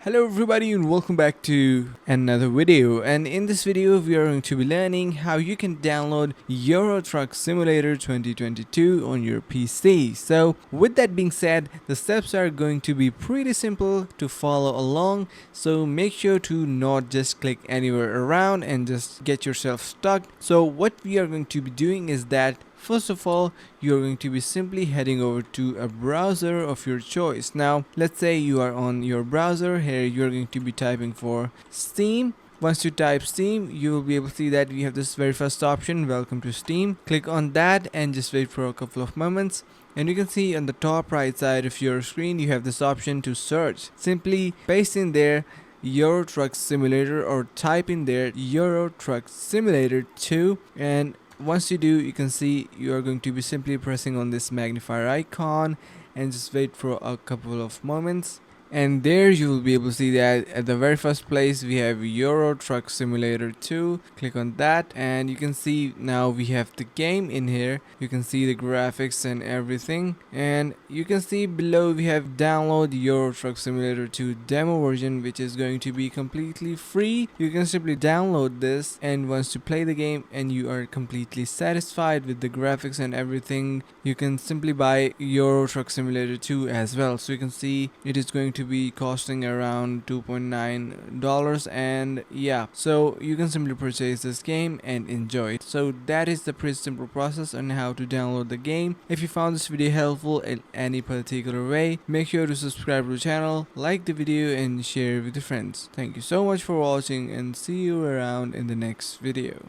Hello everybody and welcome back to another video, and in this video we are going to be learning how you can download Euro Truck Simulator 2022 on your PC. So with that being said, the steps are going to be pretty simple to follow along, so make sure to not just click anywhere around and just get yourself stuck. So what we are going to be doing is that first of all, you're going to be simply heading over to a browser of your choice. Now, let's say you are on your browser. Here, you're going to be typing for Steam. Once you type Steam, you will be able to see that we have this very first option, Welcome to Steam. Click on that and just wait for a couple of moments. And you can see on the top right side of your screen, you have this option to search. Simply paste in there Euro Truck Simulator or type in there Euro Truck Simulator 2, and once you do, you can see you are going to be simply pressing on this magnifier icon and just wait for a couple of moments. And there you will be able to see that at the very first place we have Euro Truck Simulator 2. Click on that and you can see now we have the game in here. You can see the graphics and everything, and you can see below we have download Euro Truck Simulator 2 demo version, which is going to be completely free. You can simply download this, and once you play the game and you are completely satisfied with the graphics and everything, you can simply buy Euro Truck Simulator 2 as well. So you can see it is going to be costing around $2.9, and yeah, so you can simply purchase this game and enjoy it. So that is the pretty simple process on how to download the game. If you found this video helpful in any particular way, make sure to subscribe to the channel, like the video and share with your friends. Thank you so much for watching and see you around in the next video.